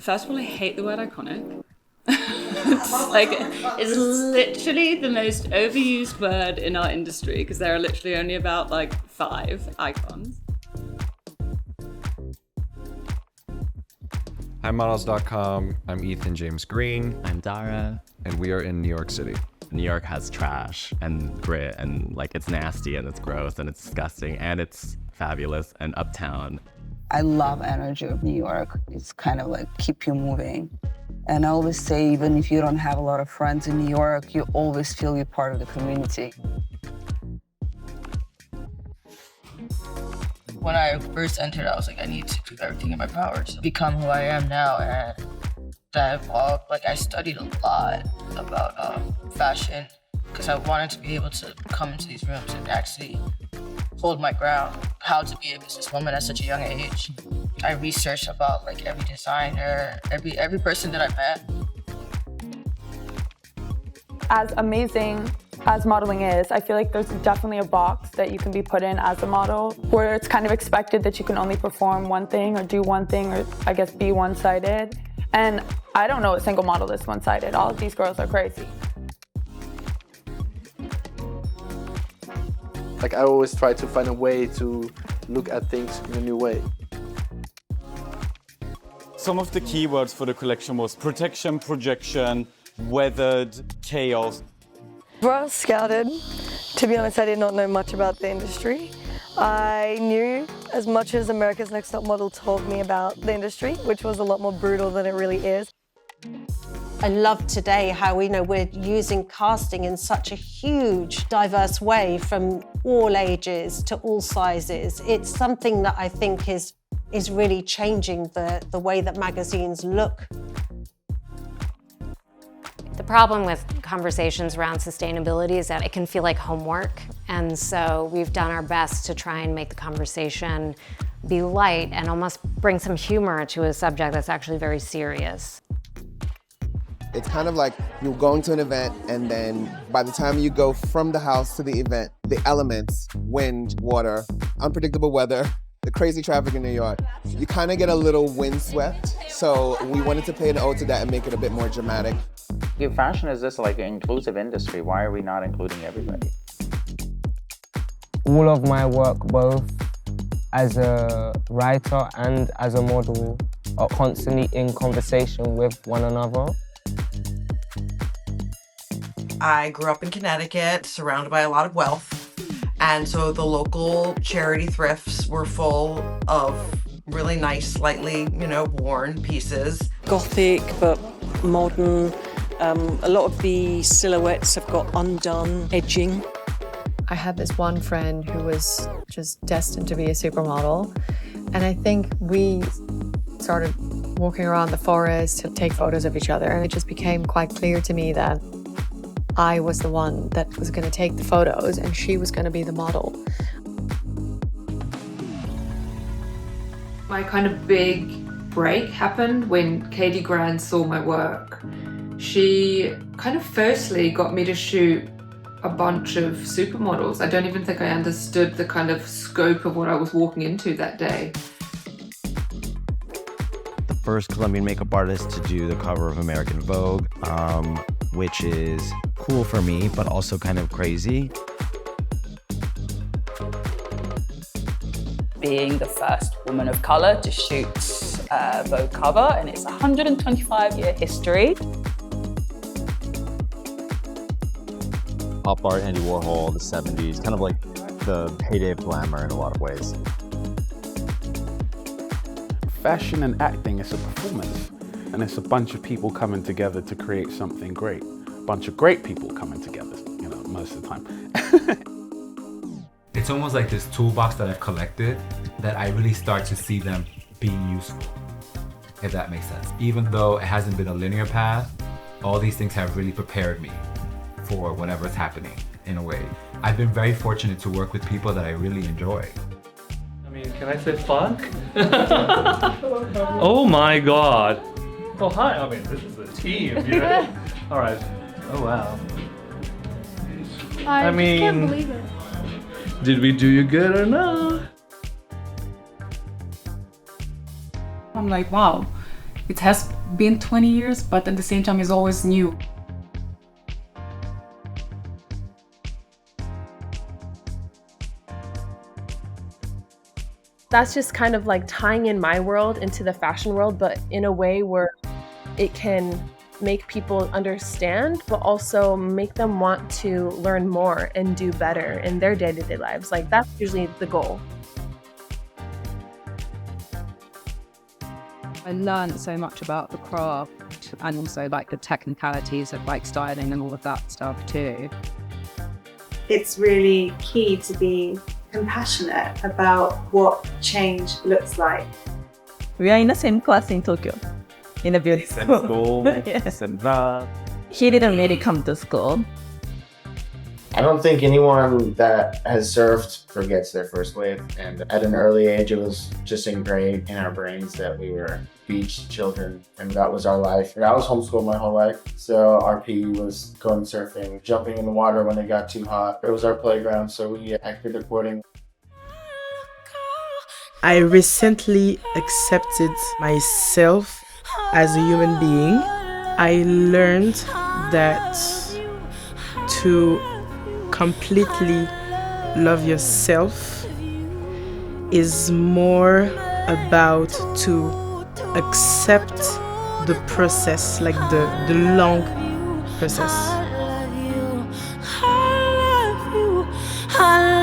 First of all, I hate the word iconic. It's literally the most overused word in our industry because there are literally only about 5 icons. HiModels.com. I'm Ethan James Green. I'm Dara. And we are in New York City. New York has trash and grit and it's nasty and it's gross and it's disgusting and it's fabulous and uptown. I love energy of New York. It's kind of keep you moving. And I always say, even if you don't have a lot of friends in New York, you always feel you're part of the community. When I first entered, I was like, I need to do everything in my power to become who I am now. And that evolved. I studied a lot about fashion because I wanted to be able to come into these rooms and actually hold my ground, how to be a businesswoman at such a young age. I researched about every designer, every person that I met. As amazing as modeling is, I feel like there's definitely a box that you can be put in as a model where it's kind of expected that you can only perform one thing or do one thing or I guess be one-sided. And I don't know a single model that's one-sided. All of these girls are crazy. I always try to find a way to look at things in a new way. Some of the keywords for the collection was protection, projection, weathered, chaos. Well scouted. To be honest, I did not know much about the industry. I knew as much as America's Next Top Model told me about the industry, which was a lot more brutal than it really is. I love today how we're using casting in such a huge, diverse way from all ages to all sizes. It's something that I think is really changing the way that magazines look. The problem with conversations around sustainability is that it can feel like homework. And so we've done our best to try and make the conversation be light and almost bring some humor to a subject that's actually very serious. It's kind of like you're going to an event and then by the time you go from the house to the event, the elements, wind, water, unpredictable weather, the crazy traffic in New York, you kind of get a little windswept. So we wanted to pay an ode to that and make it a bit more dramatic. If fashion is this an inclusive industry, why are we not including everybody? All of my work, both as a writer and as a model, are constantly in conversation with one another. I grew up in Connecticut, surrounded by a lot of wealth. And so the local charity thrifts were full of really nice, slightly, worn pieces. Gothic, but modern. A lot of the silhouettes have got undone edging. I had this one friend who was just destined to be a supermodel. And I think we started walking around the forest to take photos of each other. And it just became quite clear to me that I was the one that was going to take the photos and she was going to be the model. My kind of big break happened when Katie Grand saw my work. She kind of firstly got me to shoot a bunch of supermodels. I don't even think I understood the kind of scope of what I was walking into that day. The first Colombian makeup artist to do the cover of American Vogue, which is cool for me, but also kind of crazy. Being the first woman of color to shoot a Vogue cover in its 125-year history. Pop art, Andy Warhol, the 70s, kind of like the heyday of glamour in a lot of ways. Fashion and acting is a performance, and it's a bunch of people coming together to create something great. A bunch of great people coming together, most of the time. It's almost like this toolbox that I've collected that I really start to see them being useful, if that makes sense. Even though it hasn't been a linear path, all these things have really prepared me for whatever's happening in a way. I've been very fortunate to work with people that I really enjoy. I mean, can I say fuck? Oh my God. Oh, hi. I mean, this is a team, All right. Oh, wow. I mean, can't believe it. Did we do you good or not? I'm like, wow, It has been 20 years, but at the same time it's always new. That's just kind of like tying in my world into the fashion world, but in a way where it can make people understand, but also make them want to learn more and do better in their day-to-day lives. Like that's usually the goal. I learned so much about the craft and also like the technicalities of like styling and all of that stuff too. It's really key to be compassionate about what change looks like. We are in the same class in Tokyo, in a beauty school. Yes. He didn't really come to school. I don't think anyone that has surfed forgets their first wave, and at an early age it was just ingrained in our brains that we were beach children and that was our life. I was homeschooled my whole life, so our PE was going surfing, jumping in the water when it got too hot. It was our playground, so we acted according. I recently accepted myself as a human being. I learned that to completely love yourself is more about to accept the process, like the long process. I